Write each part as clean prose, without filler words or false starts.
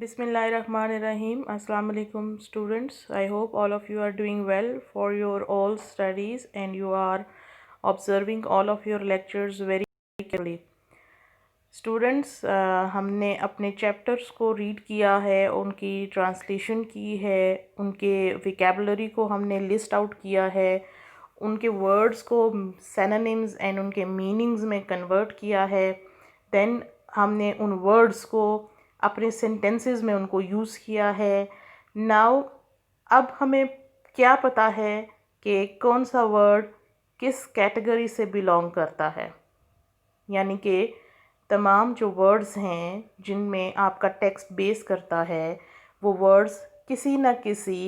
Bismillahirrahmanirrahim. Assalamu alaikum students. I hope all of you are doing well for your all studies and you are observing all of your lectures very carefully. Students हमने अपने chapters को read किया है, उनकी translation की है, उनके vocabulary को हमने लिस्ट आउट किया है, उनके वर्ड्स को सिनोनिम्स एंड उनके मीनिंग्स में कन्वर्ट किया है। देन हमने उन वर्ड्स को अपने सेंटेंसेस में उनको यूज़ किया है। नाउ अब हमें क्या पता है कि कौन सा वर्ड किस कैटेगरी से बिलोंग करता है, यानी कि तमाम जो वर्ड्स हैं जिनमें आपका टेक्स्ट बेस करता है वो वर्ड्स किसी न किसी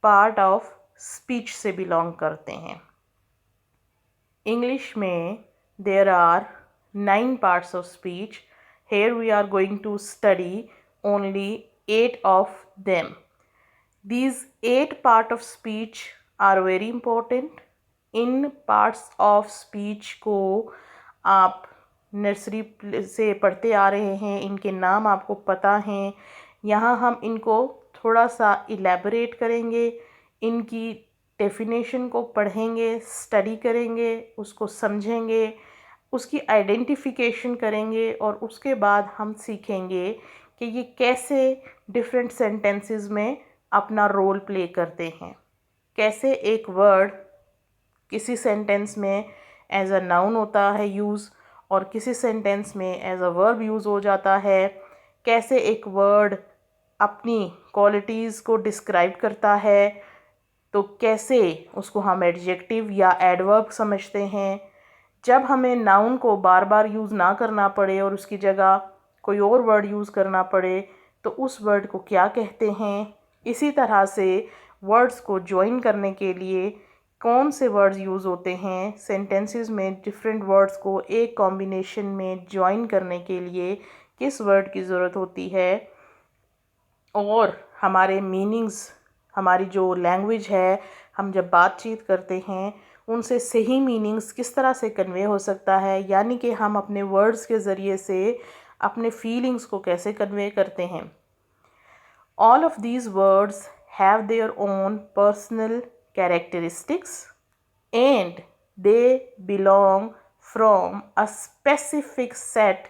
पार्ट ऑफ स्पीच से बिलोंग करते हैं। इंग्लिश में there are 9 parts of speech. Here we are going to study only 8 of them. These 8 parts of speech are very important. In parts of speech को आप nursery से पढ़ते आ रहे हैं, इनके नाम आपको पता हैं। यहाँ हम इनको थोड़ा सा इलेबोरेट करेंगे, इनकी डेफिनेशन को पढ़ेंगे, स्टडी करेंगे, उसको समझेंगे, उसकी आइडेंटिफिकेशन करेंगे और उसके बाद हम सीखेंगे कि ये कैसे डिफरेंट सेंटेंसेस में अपना रोल प्ले करते हैं, कैसे एक वर्ड किसी सेंटेंस में एज अ नाउन होता है यूज़ और किसी सेंटेंस में एज अ वर्ब यूज़ हो जाता है, कैसे एक वर्ड अपनी क्वालिटीज़ को डिस्क्राइब करता है, तो कैसे उसको हम एडजेक्टिव या एडवर्ब समझते हैं। जब हमें नाउन को बार बार यूज़ ना करना पड़े और उसकी जगह कोई और वर्ड यूज़ करना पड़े तो उस वर्ड को क्या कहते हैं। इसी तरह से वर्ड्स को जॉइन करने के लिए कौन से वर्ड्स यूज़ होते हैं, सेंटेंसेस में डिफरेंट वर्ड्स को एक कॉम्बिनेशन में जॉइन करने के लिए किस वर्ड की ज़रूरत होती है, और हमारे मीनिंग्स, हमारी जो लैंग्वेज है, हम जब बातचीत करते हैं उनसे सही मीनिंग्स किस तरह से कन्वे हो सकता है, यानी कि हम अपने वर्ड्स के ज़रिए से अपने फीलिंग्स को कैसे कन्वे करते हैं। All of these words have their own personal characteristics and they belong from a specific set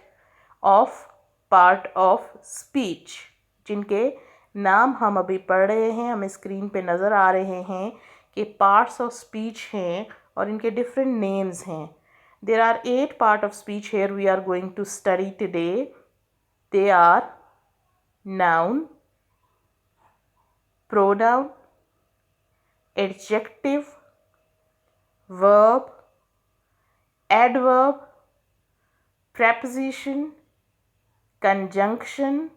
of part of speech, जिनके नाम हम अभी पढ़ रहे हैं, हमें स्क्रीन पे नज़र आ रहे हैं कि पार्ट्स ऑफ स्पीच हैं और इनके डिफरेंट नेम्स हैं। There are 8 part of speech here we are going to study today. They are noun, pronoun, adjective, verb, adverb, preposition, conjunction,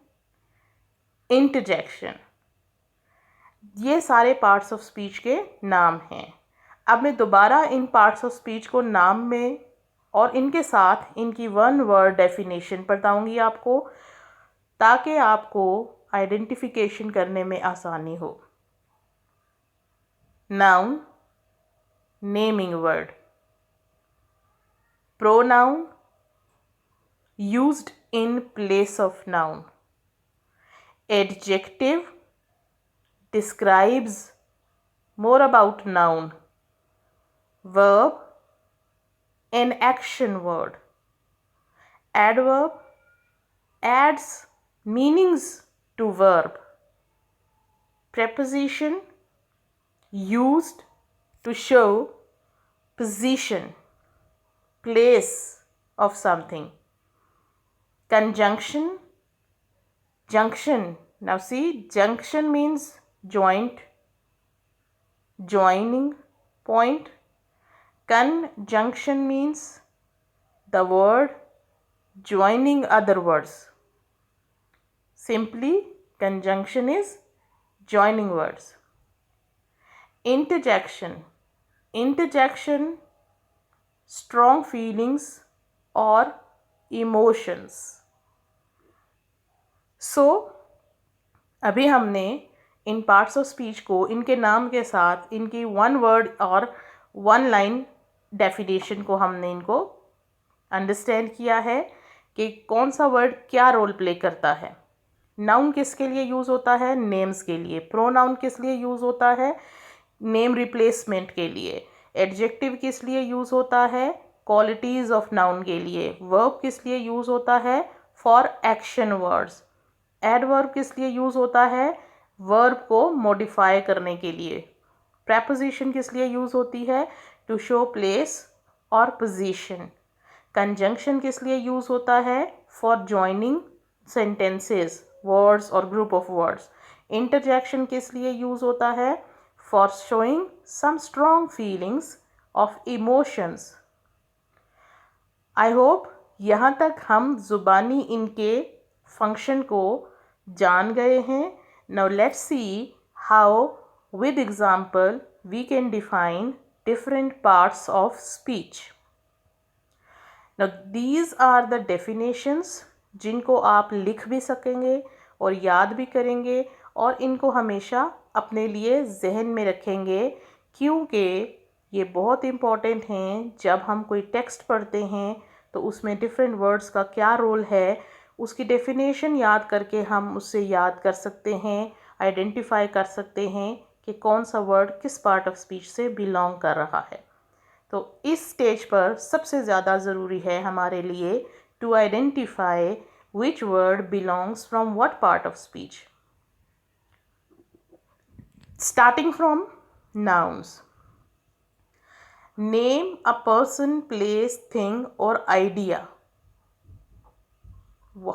interjection. ये सारे पार्ट्स ऑफ स्पीच के नाम हैं। अब मैं दोबारा इन पार्ट्स ऑफ स्पीच को नाम में और इनके साथ इनकी वन वर्ड डेफिनेशन बताऊंगी आपको, ताकि आपको आइडेंटिफिकेशन करने में आसानी हो। Noun, naming word. Pronoun, used in place of noun. Adjective, describes more about noun. Verb, an action word. Adverb, adds meanings to verb. Preposition, used to show position, place of something. Conjunction, junction. Now see, junction means joint, joining point. Conjunction means the word joining other words. Simply, conjunction is joining words. Interjection. Interjection, strong feelings or emotions. अभी हमने इन parts of speech को इनके नाम के साथ इनकी one word और one line definition को हमने इनको अंडरस्टैंड किया है कि कौन सा वर्ड क्या रोल प्ले करता है। नाउन किसके लिए यूज़ होता है? नेम्स के लिए। प्रोनाउन किस लिए यूज़ होता है? नेम रिप्लेसमेंट के लिए। एडजेक्टिव किस लिए यूज़ होता है? क्वालिटीज़ ऑफ नाउन के लिए। वर्ब किस लिए यूज़ होता है? For action words. एडवर्ब किस लिए यूज़ होता है? वर्ब को मॉडिफाई करने के लिए। प्रेपोजिशन किस लिए यूज़ होती है? टू शो प्लेस और पोजीशन। कंजंक्शन किस लिए यूज़ होता है? फॉर जॉइनिंग सेंटेंसेस, वर्ड्स और ग्रुप ऑफ वर्ड्स। इंटरजेक्शन किस लिए यूज़ होता है? For showing some strong feelings of emotions. I hope यहाँ तक हम ज़ुबानी इनके फंक्शन को जान गए हैं. Now let's see how with example we can define different parts of speech. Now these are the definitions जिनको आप लिख भी सकेंगे और याद भी करेंगे और इनको हमेशा अपने लिए जहन में रखेंगे, क्योंकि ये बहुत इम्पॉर्टेंट हैं. जब हम कोई टेक्स्ट पढ़ते हैं तो उसमें डिफरेंट वर्ड्स का क्या रोल है, उसकी डेफिनेशन याद करके हम उससे याद कर सकते हैं, आइडेंटिफाई कर सकते हैं कि कौन सा वर्ड किस पार्ट ऑफ स्पीच से बिलोंग कर रहा है. तो इस स्टेज पर सबसे ज़्यादा ज़रूरी है हमारे लिए to identify which word belongs from what part of speech. Starting from nouns. Name a person, place, thing or idea.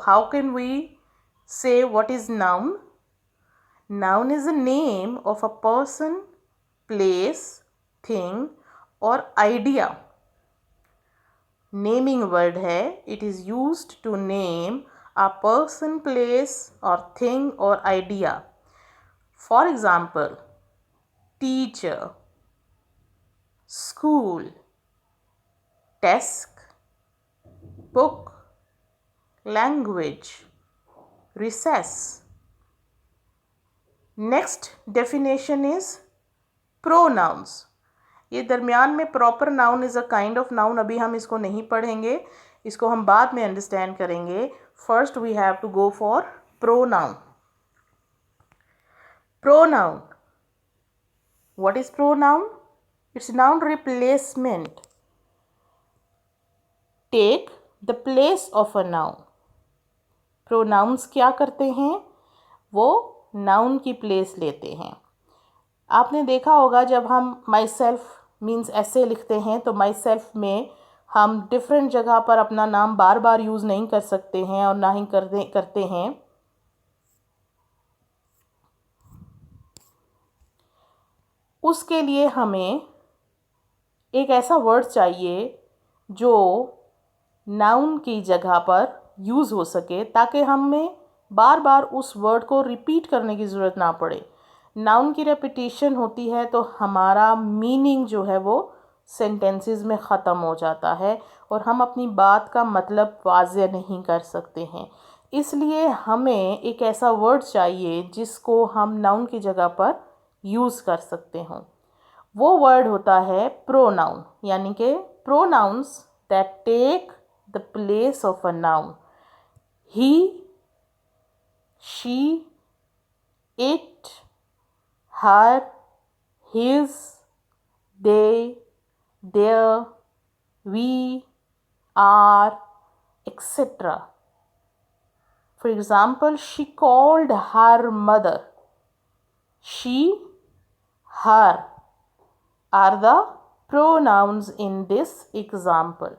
How can we say what is noun? Noun is a name of a person, place, thing or idea. Naming word है. It is used to name a person, place or thing or idea. For example, teacher, school, desk, book, language, recess. Next definition is pronouns. ये दरमियान में proper noun is a kind of noun. अभी हम इसको नहीं पढ़ेंगे, इसको हम बाद में अंडरस्टैंड करेंगे. First we have to go for pronoun. Pronoun, what is pronoun? It's noun replacement. Take the place of a noun. Pronouns क्या करते हैं? वो नाउन की प्लेस लेते हैं. आपने देखा होगा जब हम माई सेल्फ मीन्स ऐसे लिखते हैं तो माई सेल्फ में हम डिफरेंट जगह पर अपना नाम बार बार यूज़ नहीं कर सकते हैं और ना ही करते हैं. उसके लिए हमें एक ऐसा वर्ड चाहिए जो नाउन की जगह पर यूज़ हो सके, ताकि हमें बार बार उस वर्ड को रिपीट करने की ज़रूरत ना पड़े. नाउन की रेपिटेशन होती है तो हमारा मीनिंग जो है वो सेंटेंसेस में ख़त्म हो जाता है और हम अपनी बात का मतलब वाज़ेह नहीं कर सकते हैं. इसलिए हमें एक ऐसा वर्ड चाहिए जिसको हम नाउन की जगह पर यूज़ कर सकते हों. वो वर्ड होता है प्रोनाउन, यानी कि pronouns that take the place of a noun. He, she, it, her, his, they, their, we, are, etc. For example, she called her mother. She, her are the pronouns in this example.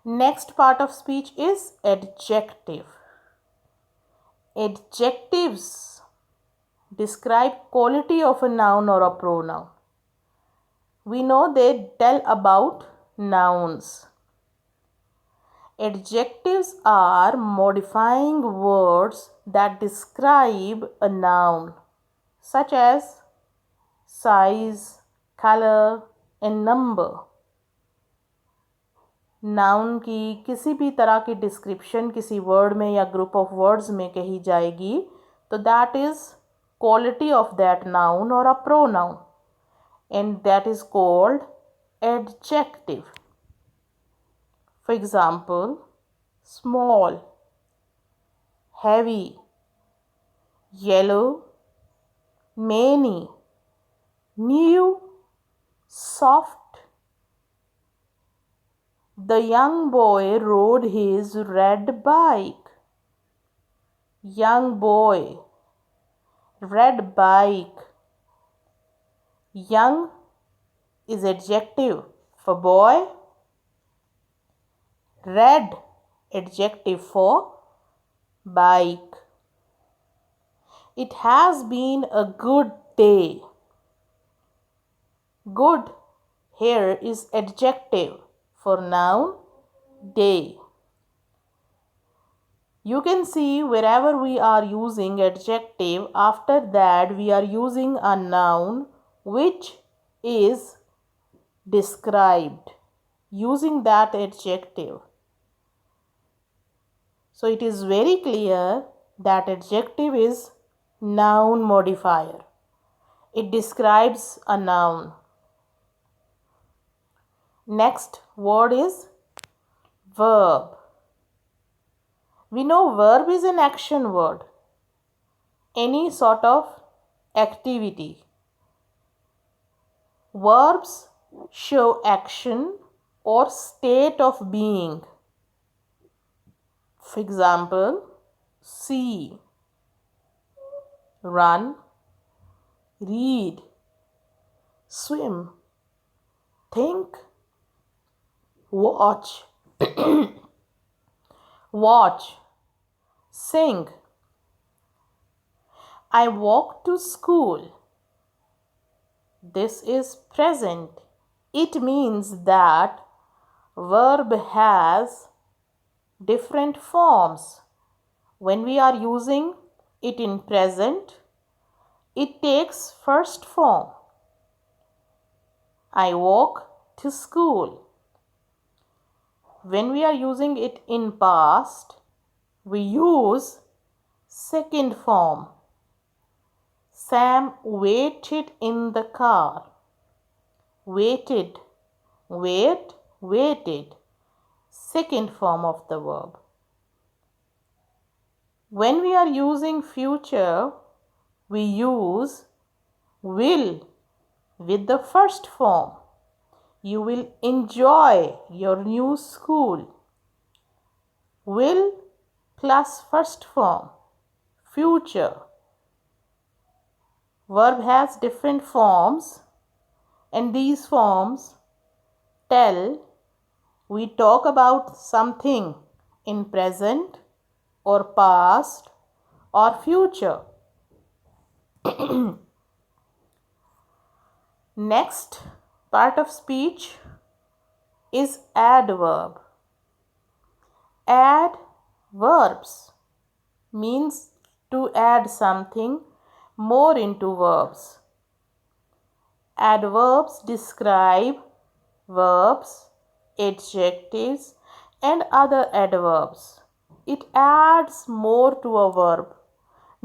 Next part of speech is adjective. Adjectives describe quality of a noun or a pronoun. We know they tell about nouns. Adjectives are modifying words that describe a noun, such as size, color and number. Noun की किसी भी तरह की description किसी word में या group of words में कही जाएगी तो that is quality of that noun or a pronoun, and that is called adjective. For example, small, heavy, yellow, many, new, soft. The young boy rode his red bike. Young boy, red bike. Young is adjective for boy. Red, adjective for bike. It has been a good day. Good here is adjective for noun, day. You can see wherever we are using adjective, after that we are using a noun which is described using that adjective. So it is very clear that adjective is noun modifier. It describes a noun. Next word is verb. We know verb is an action word. Any sort of activity. Verbs show action or state of being. For example, see, run, read, swim, think, watch, watch, sing. I walk to school. This is present. It means that verb has different forms. When we are using it in present, it takes first form. I walk to school. When we are using it in past, we use second form. Sam waited in the car. Waited, wait, waited. Second form of the verb. When we are using future, we use will with the first form. You will enjoy your new school. Will plus first form. Future. Verb has different forms, and these forms tell we talk about something in present or past or future. Next part of speech is adverb. Add verbs means to add something more into verbs. Adverbs describe verbs, adjectives, and other adverbs. It adds more to a verb,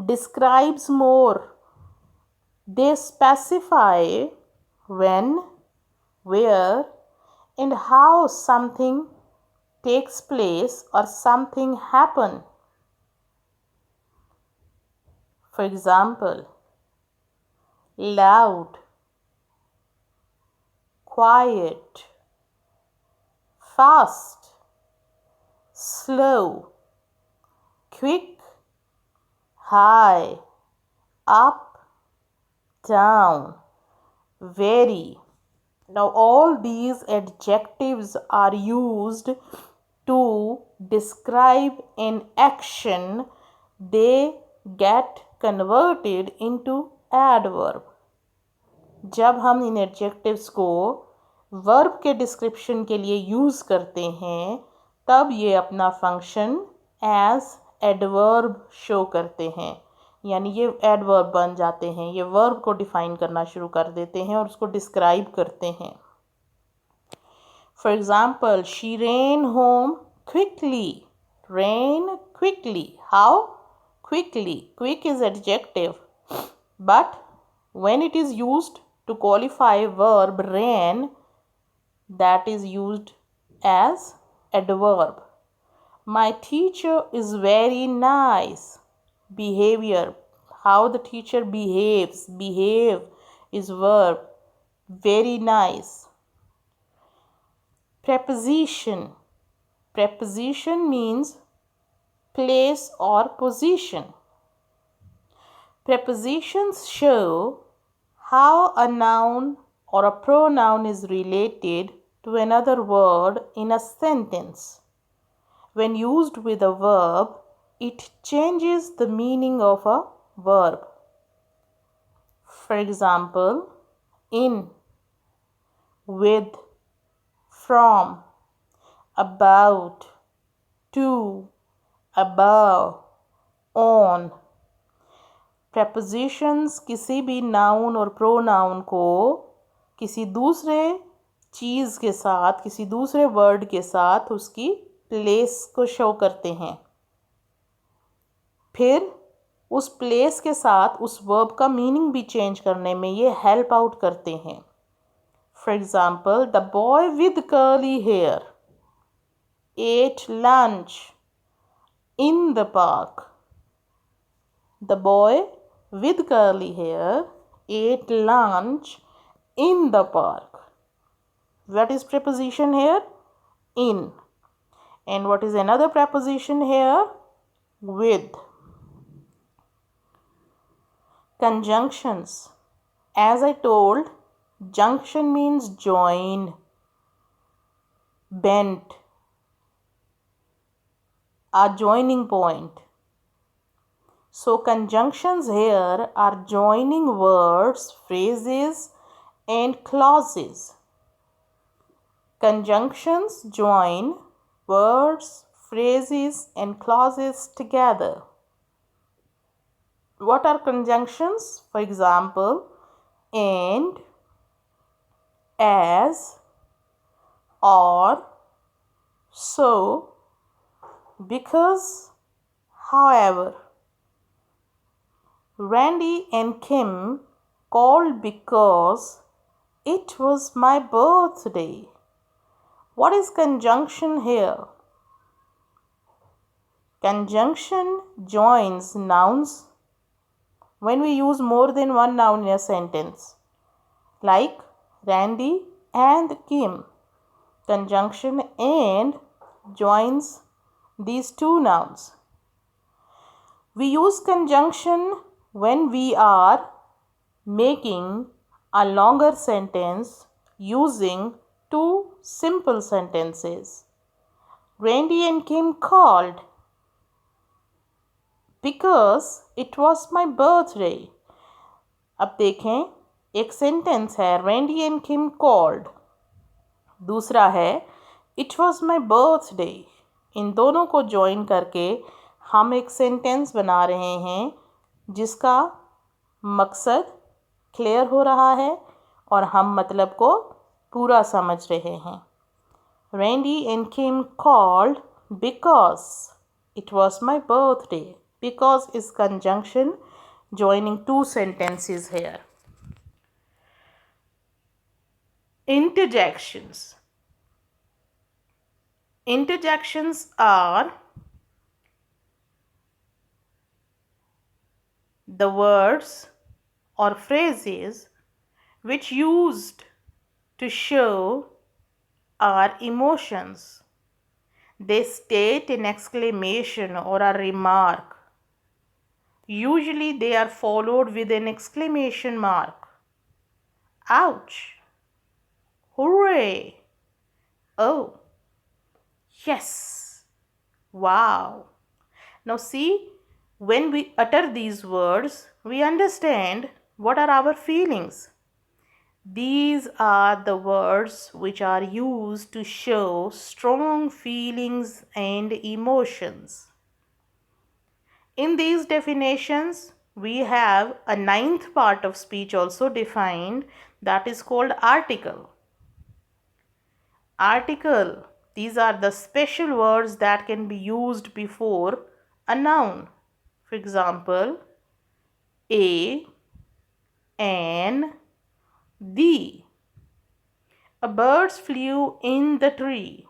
describes more. They specify when, where, and how something takes place or something happen. For example, loud, quiet, fast, slow, quick, high, up, down, very. Now all these adjectives are used to describe an action. They get converted into adverb. जब हम इन adjectives को verb के description के लिए use करते हैं तब ये अपना फंक्शन एज एडवर्ब शो करते हैं, यानी ये एडवर्ब बन जाते हैं, ये वर्ब को डिफ़ाइन करना शुरू कर देते हैं और उसको डिस्क्राइब करते हैं. For example, she rain home quickly. Rain quickly. How? Quickly. Quick is adjective, but when it is used to qualify verb ran, that is used as adverb. My teacher is very nice. Behavior. How the teacher behaves. Behave is verb. Very nice. Preposition. Preposition means place or position. Prepositions show how a noun or a pronoun is related to another word in a sentence. When used with a verb, it changes the meaning of a verb. For example, in, with, from, about, to, above, on. Prepositions किसी भी noun और pronoun को किसी दूसरे चीज़ के साथ, किसी दूसरे word के साथ उसकी place को show करते हैं. फिर उस place के साथ उस verb का meaning भी change करने में ये help out करते हैं. For example, the boy with curly hair ate lunch in the park. The boy with curly hair ate lunch in the park. What is preposition here? In. And what is another preposition here? With. Conjunctions. As I told, junction means join, bent, a joining point. So conjunctions here are joining words, phrases and clauses. Conjunctions join words, phrases and clauses together. What are conjunctions? For example, and, as, or, so, because, however. Randy and Kim called because it was my birthday. What is conjunction here? Conjunction joins nouns when we use more than one noun in a sentence, like Randy and Kim. Conjunction and joins these two nouns. We use conjunction when we are making a longer sentence using two simple sentences. Randy and Kim called because it was my birthday. अब देखें, एक sentence है Randy and Kim called, दूसरा है It was my birthday. इन दोनों को join करके हम एक सेंटेंस बना रहे हैं जिसका मकसद क्लियर हो रहा है और हम मतलब को पूरा समझ रहे हैं. Randy and Kim called because it was my birthday. Because is conjunction joining two sentences here. Interjections. Interjections are the words or phrases which used to show our emotions. They state an exclamation or a remark. Usually they are followed with an exclamation mark. Ouch! Hooray! Oh! Yes! Wow! Now see, when we utter these words, we understand what are our feelings. These are the words which are used to show strong feelings and emotions. In these definitions, we have a ninth part of speech also defined, that is called article. Article, these are the special words that can be used before a noun. For example, a, an, the. A bird flew in the tree.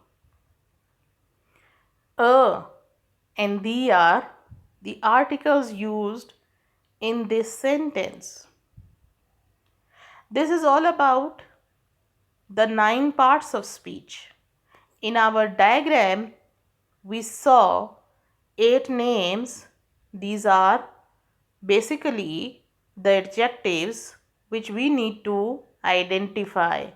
A, and these are the articles used in this sentence. This is all about the 9 parts of speech. In our diagram, we saw 8 names. These are basically the adjectives which we need to identify.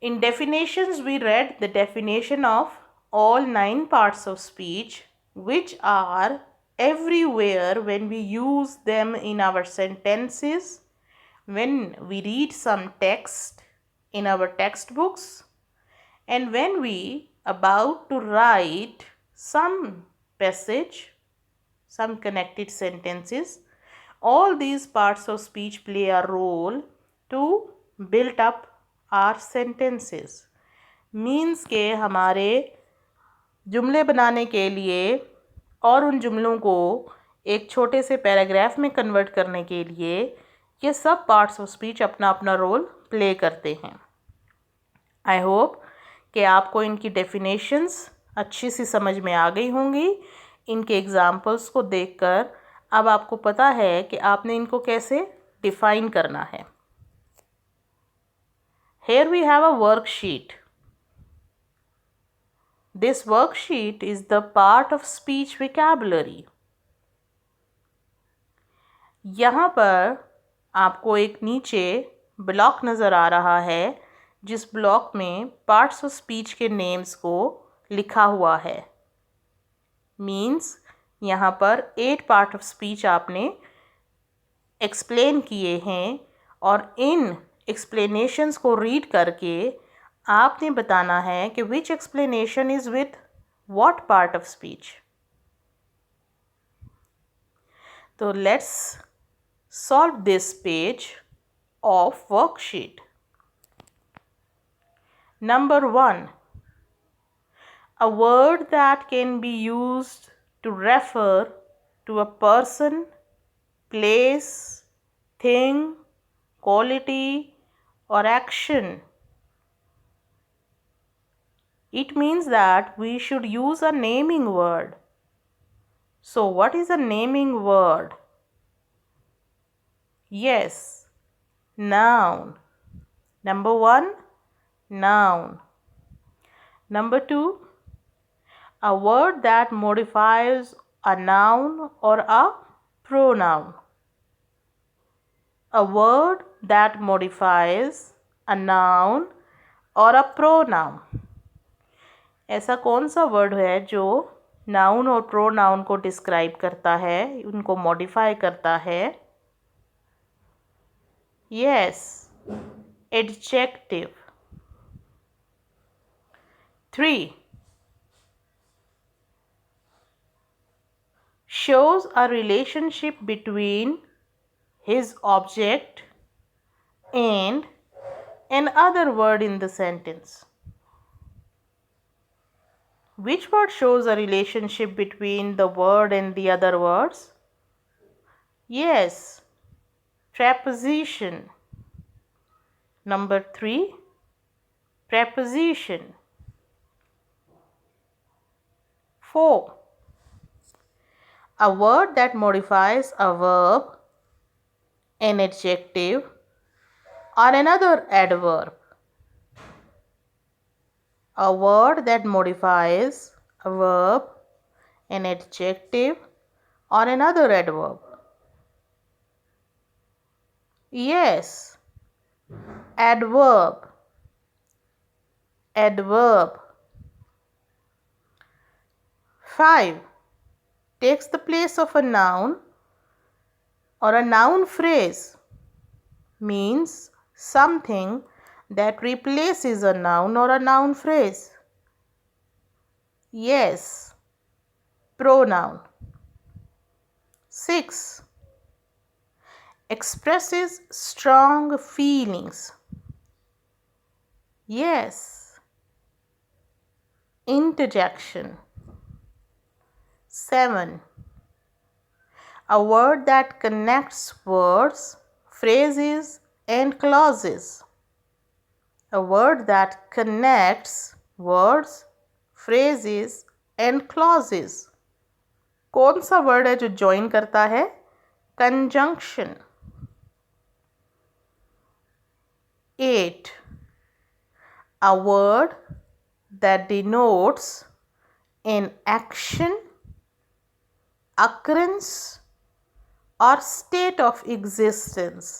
In definitions, we read the definition of all 9 parts of speech, which are everywhere when we use them in our sentences, when we read some text in our textbooks, and when we about to write some passage, some connected sentences. All these parts of speech play a role to build up our sentences. Means के हमारे जुमले बनाने के लिए और उन जुमलों को एक छोटे से पैराग्राफ में कन्वर्ट करने के लिए ये सब पार्ट्स ऑफ स्पीच अपना अपना रोल प्ले करते हैं. आई होप कि आपको इनकी डेफिनेशंस अच्छी सी समझ में आ गई होंगी. इनके एग्जाम्पल्स को देखकर अब आपको पता है कि आपने इनको कैसे डिफाइन करना है. Here we have a worksheet. This worksheet is the part of speech vocabulary. यहाँ पर आपको एक नीचे ब्लॉक नज़र आ रहा है जिस ब्लॉक में पार्ट्स ऑफ स्पीच के नेम्स को लिखा हुआ है. मीन्स यहाँ पर 8 पार्ट ऑफ स्पीच आपने एक्सप्लेन किए हैं और इन एक्सप्लेनेशंस को रीड करके आपने बताना है कि which explanation is with what part of speech. तो let's solve this page of worksheet. Number 1. A word that can be used to refer to a person, place, thing, quality, or action. It means that we should use a naming word. So, what is a naming word? Yes, noun. Number 1, noun. Number 2, a word that modifies a noun or a pronoun. A word that modifies a noun or a pronoun. ऐसा कौन सा word है जो noun और pronoun को describe करता है, उनको मॉडिफाई करता है? Yes, adjective. 3. Shows a relationship between his object and another word in the sentence. Which word shows a relationship between the word and the other words? Yes, preposition. Number 3, preposition. 4. A word that modifies a verb, an adjective, or another adverb. A word that modifies a verb, an adjective, or another adverb. Yes, adverb. Adverb. 5. Takes the place of a noun or a noun phrase. Means something that replaces a noun or a noun phrase. Yes, pronoun. 6. Expresses strong feelings. Yes, interjection. 7. A word that connects words, phrases, and clauses. A word that connects words, phrases, and clauses. कौन सा word है जो join करता है? Conjunction. 8. A word that denotes an action, occurrence or state of existence.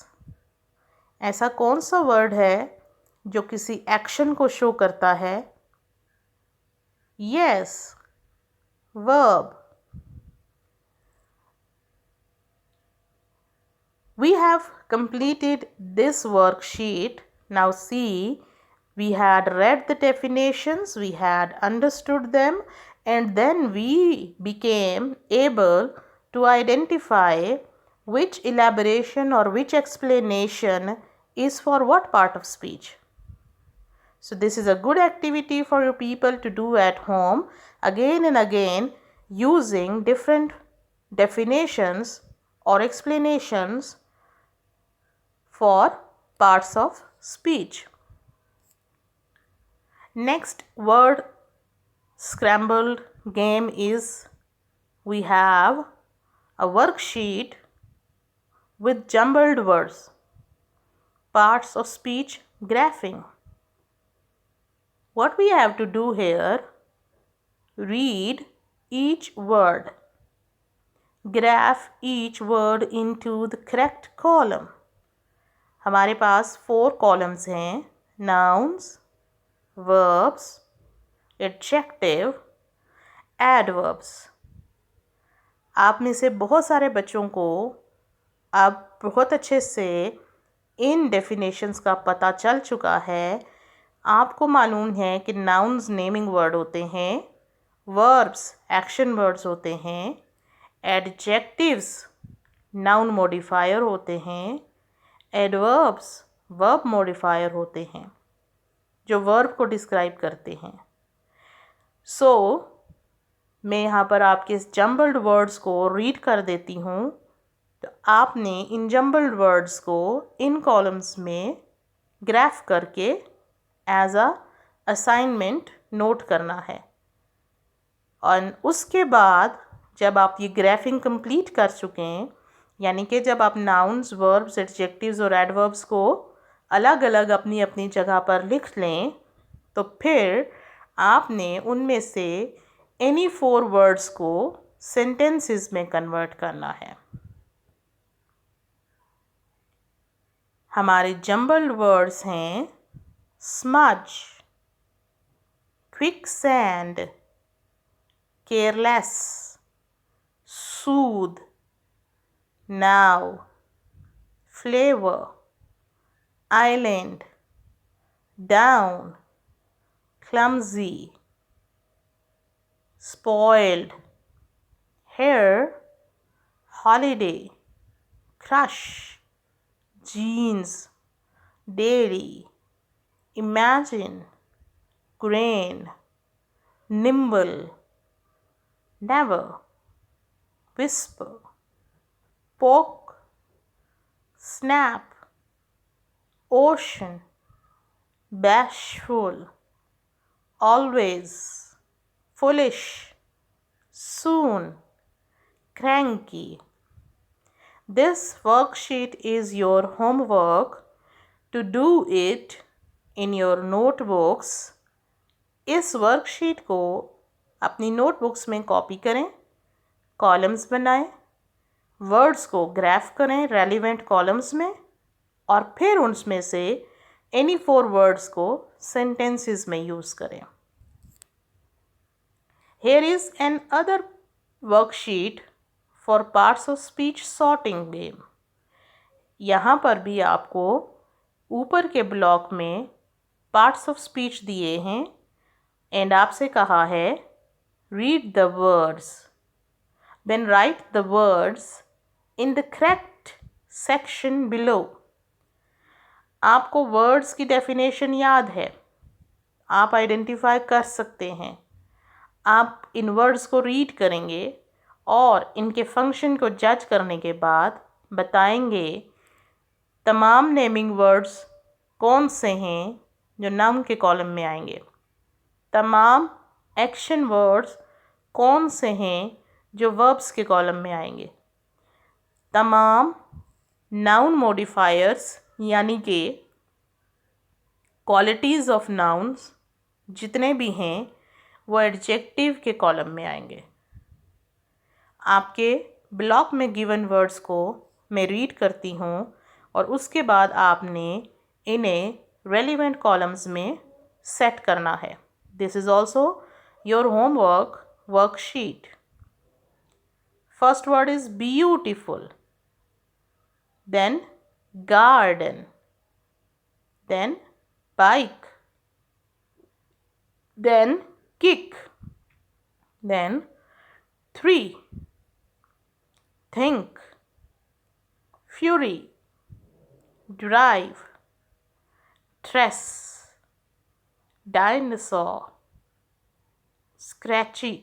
ऐसा कौन सा word है जो किसी एक्शन को शो करता है? Yes, verb. We have completed this worksheet. Now see, we had read the definitions, we had understood them, and then we became able to identify which elaboration or which explanation is for what part of speech. So this is a good activity for you people to do at home again and again, using different definitions or explanations for parts of speech. Next word scrambled game is, we have a worksheet with jumbled words, parts of speech graphing. What we have to do here, read each word, graph each word into the correct column. हमारे पास 4 columns हैं, nouns, verbs, adjective, adverbs. आप में से बहुत सारे बच्चों को अब बहुत अच्छे से इन डेफिनेशंस का पता चल चुका है. आपको मालूम है कि nouns नेमिंग वर्ड होते हैं, verbs एक्शन वर्ड्स होते हैं, adjectives noun मॉडिफायर होते हैं, एडवर्ब्स वर्ब मॉडिफायर होते हैं जो वर्ब को डिस्क्राइब करते हैं. सो मैं यहाँ पर आपके इस जम्बल्ड वर्ड्स को रीड कर देती हूँ. तो आपने इन जम्बल्ड वर्ड्स को इन कॉलम्स में ग्राफ करके एज अ असाइनमेंट नोट करना है. और उसके बाद जब आप ये ग्राफिंग कंप्लीट कर चुके हैं, यानी कि जब आप नाउन्स, वर्ब्स, एडजेक्टिव्स और एडवर्ब्स को अलग अलग अपनी अपनी जगह पर लिख लें, तो फिर आपने उनमें से एनी 4 वर्ड्स को सेंटेंसेस में कन्वर्ट करना है. हमारे जम्बल्ड वर्ड्स हैं smudge, quicksand, careless, soothe, now, flavor, island, down, clumsy, spoiled, hair, holiday, crush, jeans, dairy, imagine, grain, nimble, never, whisper, poke, snap, ocean, bashful, always, foolish, soon, cranky. This worksheet is your homework. To do it in your notebooks, इस worksheet को अपनी notebooks में copy करें, columns बनाएं, words को graph करें relevant columns में, और फिर उनमें से एनी 4 वर्ड्स को सेंटेंसेस में यूज़ करें. Here is another worksheet for parts of speech sorting game. यहाँ पर भी आपको ऊपर के ब्लॉक में पार्ट्स ऑफ स्पीच दिए हैं एंड आपसे कहा है read the words, then write the words in the correct section below. आपको वर्ड्स की डेफिनेशन याद है, आप आइडेंटिफाई कर सकते हैं. आप इन वर्ड्स को रीड करेंगे और इनके फंक्शन को जज करने के बाद बताएंगे तमाम नेमिंग वर्ड्स कौन से हैं जो नाउन के कॉलम में आएंगे, तमाम एक्शन वर्ड्स कौन से हैं जो वर्ब्स के कॉलम में आएंगे? तमाम नाउन मॉडिफायर्स यानी कि क्वालिटीज़ ऑफ नाउन्स जितने भी हैं वो एडजेक्टिव के कॉलम में आएंगे। आपके ब्लॉक में गिवन वर्ड्स को मैं रीड करती हूँ और उसके बाद आपने इन्हें रेलिवेंट कॉलम्स में सेट करना है। This is also your homework worksheet. First word is beautiful, then garden, then bike, then kick, then three, think, fury, drive, tress, dinosaur, scratchy,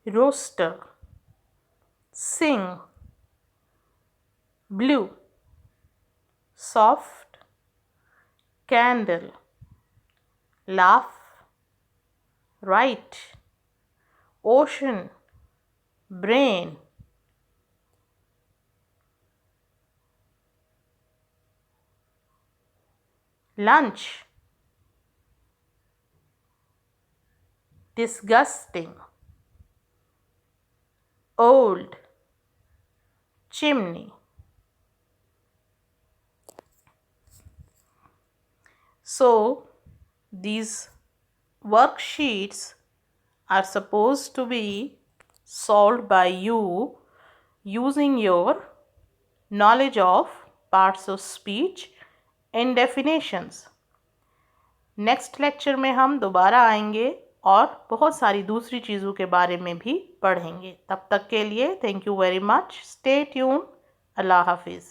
roaster, sing, blue, soft, candle, laugh, right, ocean, brain, lunch, disgusting, old, chimney. So these worksheets are supposed to be solved by you using your knowledge of parts of speech and definitions. Next lecture में हम दोबारा आएंगे और बहुत सारी दूसरी चीज़ों के बारे में भी पढ़ेंगे। तब तक के लिए thank you very much. Stay tune. अल्लाह हाफिज़।